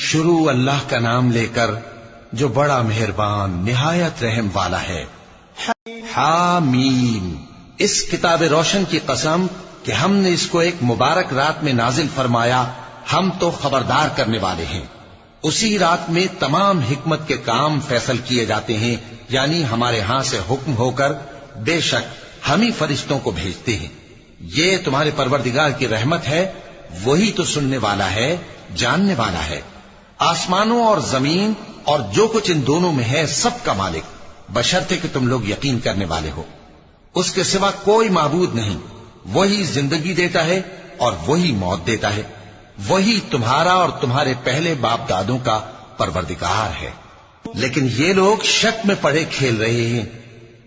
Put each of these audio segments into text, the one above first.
شروع اللہ کا نام لے کر جو بڑا مہربان نہایت رحم والا ہے۔ حامیم، اس کتاب روشن کی قسم کہ ہم نے اس کو ایک مبارک رات میں نازل فرمایا، ہم تو خبردار کرنے والے ہیں۔ اسی رات میں تمام حکمت کے کام فیصل کیے جاتے ہیں، یعنی ہمارے ہاں سے حکم ہو کر بے شک ہم ہی فرشتوں کو بھیجتے ہیں۔ یہ تمہارے پروردگار کی رحمت ہے، وہی تو سننے والا ہے، جاننے والا ہے۔ آسمانوں اور زمین اور جو کچھ ان دونوں میں ہے سب کا مالک، بشرطے کہ تم لوگ یقین کرنے والے ہو۔ اس کے سوا کوئی معبود نہیں، وہی زندگی دیتا ہے اور وہی موت دیتا ہے، وہی تمہارا اور تمہارے پہلے باپ دادوں کا پروردگار ہے۔ لیکن یہ لوگ شک میں پڑے کھیل رہے ہیں،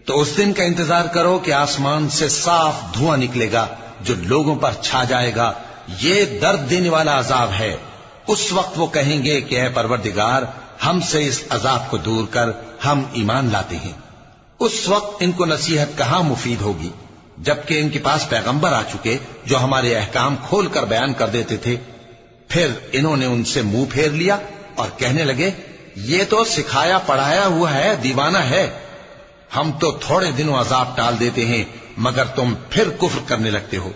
تو اس دن کا انتظار کرو کہ آسمان سے صاف دھواں نکلے گا جو لوگوں پر چھا جائے گا، یہ درد دینے والا عذاب ہے۔ اس وقت وہ کہیں گے کہ اے پروردگار، ہم سے اس عذاب کو دور کر، ہم ایمان لاتے ہیں۔ اس وقت ان کو نصیحت کہاں مفید ہوگی، جبکہ ان کے پاس پیغمبر آ چکے جو ہمارے احکام کھول کر بیان کر دیتے تھے۔ پھر انہوں نے ان سے منہ پھیر لیا اور کہنے لگے، یہ تو سکھایا پڑھایا ہوا ہے، دیوانہ ہے۔ ہم تو تھوڑے دنوں عذاب ٹال دیتے ہیں، مگر تم پھر کفر کرنے لگتے ہو۔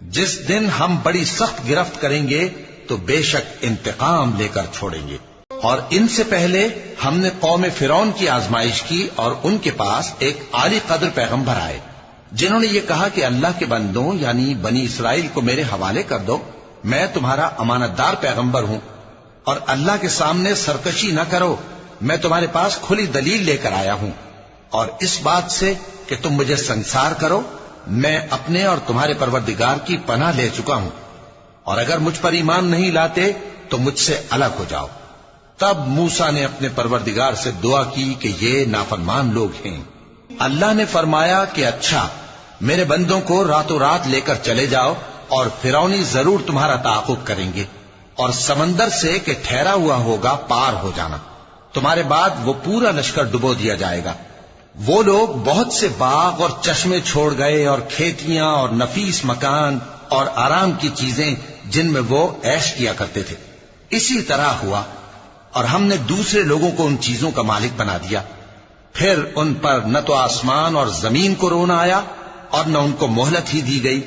جس دن ہم بڑی سخت گرفت کریں گے تو بے شک انتقام لے کر چھوڑیں گے۔ اور ان سے پہلے ہم نے قوم فرعون کی آزمائش کی، اور ان کے پاس ایک عالی قدر پیغمبر آئے جنہوں نے یہ کہا کہ اللہ کے بندوں یعنی بنی اسرائیل کو میرے حوالے کر دو، میں تمہارا امانت دار پیغمبر ہوں، اور اللہ کے سامنے سرکشی نہ کرو، میں تمہارے پاس کھلی دلیل لے کر آیا ہوں، اور اس بات سے کہ تم مجھے سنسار کرو، میں اپنے اور تمہارے پروردگار کی پناہ لے چکا ہوں، اور اگر مجھ پر ایمان نہیں لاتے تو مجھ سے الگ ہو جاؤ۔ تب موسیٰ نے اپنے پروردگار سے دعا کی کہ یہ نافرمان لوگ ہیں۔ اللہ نے فرمایا کہ اچھا، میرے بندوں کو راتوں رات لے کر چلے جاؤ، اور فرعونی ضرور تمہارا تعاقب کریں گے، اور سمندر سے کہ ٹھہرا ہوا ہوگا پار ہو جانا، تمہارے بعد وہ پورا لشکر ڈبو دیا جائے گا۔ وہ لوگ بہت سے باغ اور چشمے چھوڑ گئے، اور کھیتیاں اور نفیس مکان اور آرام کی چیزیں جن میں وہ عیش کیا کرتے تھے۔ اسی طرح ہوا، اور ہم نے دوسرے لوگوں کو ان چیزوں کا مالک بنا دیا۔ پھر ان پر نہ تو آسمان اور زمین کو رونا آیا، اور نہ ان کو مہلت ہی دی گئی۔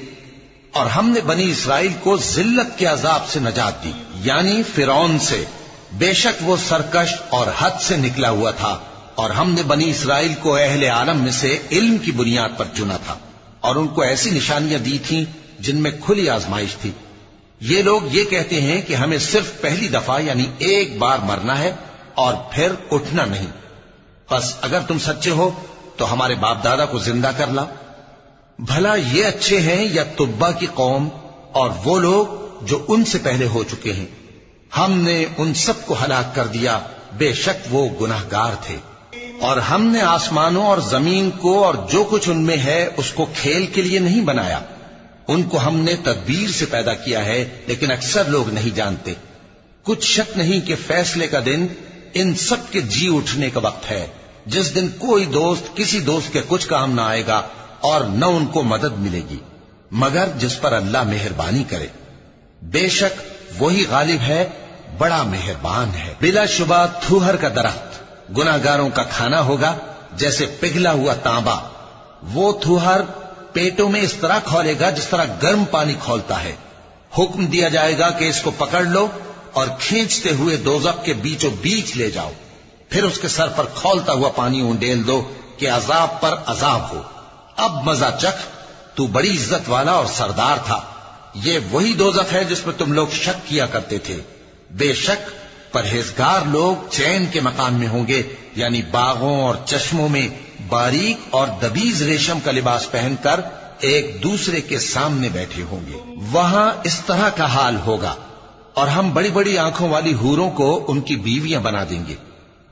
اور ہم نے بنی اسرائیل کو ذلت کے عذاب سے نجات دی، یعنی فرعون سے، بے شک وہ سرکش اور حد سے نکلا ہوا تھا، اور ہم نے بنی اسرائیل کو اہل عالم میں سے علم کی بنیاد پر چنا تھا، اور ان کو ایسی نشانیاں دی تھیں جن میں کھلی آزمائش تھی۔ یہ لوگ یہ کہتے ہیں کہ ہمیں صرف پہلی دفعہ یعنی ایک بار مرنا ہے اور پھر اٹھنا نہیں، پس اگر تم سچے ہو تو ہمارے باپ دادا کو زندہ کر لاؤ۔ بھلا یہ اچھے ہیں یا تبا کی قوم اور وہ لوگ جو ان سے پہلے ہو چکے ہیں؟ ہم نے ان سب کو ہلاک کر دیا، بے شک وہ گناہگار تھے۔ اور ہم نے آسمانوں اور زمین کو اور جو کچھ ان میں ہے اس کو کھیل کے لیے نہیں بنایا، ان کو ہم نے تدبیر سے پیدا کیا ہے، لیکن اکثر لوگ نہیں جانتے۔ کچھ شک نہیں کہ فیصلے کا دن ان سب کے جی اٹھنے کا وقت ہے، جس دن کوئی دوست کسی دوست کے کچھ کام نہ آئے گا، اور نہ ان کو مدد ملے گی مگر جس پر اللہ مہربانی کرے۔ بے شک وہی غالب ہے، بڑا مہربان ہے۔ بلا شبہ تھوہر کا درخت گناہگاروں کا کھانا ہوگا، جیسے پگھلا ہوا تانبا۔ وہ تھوہر پیٹوں میں اس طرح کھولے گا جس طرح گرم پانی کھولتا ہے۔ حکم دیا جائے گا کہ اس کو پکڑ لو اور کھینچتے ہوئے دوزخ کے بیچوں بیچ لے جاؤ، پھر اس کے سر پر کھولتا ہوا پانی اونڈیل دو کہ عذاب پر عذاب ہو۔ اب مزہ چکھ، تو بڑی عزت والا اور سردار تھا۔ یہ وہی دوزخ ہے جس میں تم لوگ شک کیا کرتے تھے۔ بے شک پرہیزگار لوگ چین کے مقام میں ہوں گے، یعنی باغوں اور چشموں میں باریک اور دبیز ریشم کا لباس پہن کر ایک دوسرے کے سامنے بیٹھے ہوں گے۔ وہاں اس طرح کا حال ہوگا، اور ہم بڑی بڑی آنکھوں والی حوروں کو ان کی بیویاں بنا دیں گے۔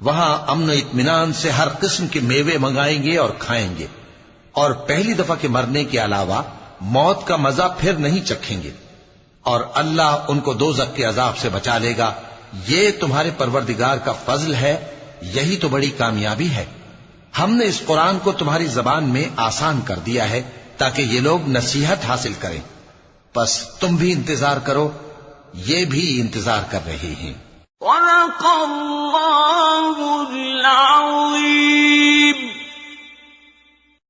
وہاں امن و اطمینان سے ہر قسم کے میوے منگائیں گے اور کھائیں گے، اور پہلی دفعہ کے مرنے کے علاوہ موت کا مزہ پھر نہیں چکھیں گے، اور اللہ ان کو دوزخ کے عذاب سے بچا لے گا۔ یہ تمہارے پروردگار کا فضل ہے، یہی تو بڑی کامیابی ہے۔ ہم نے اس قرآن کو تمہاری زبان میں آسان کر دیا ہے تاکہ یہ لوگ نصیحت حاصل کریں، پس تم بھی انتظار کرو، یہ بھی انتظار کر رہے ہیں۔ صدق اللہ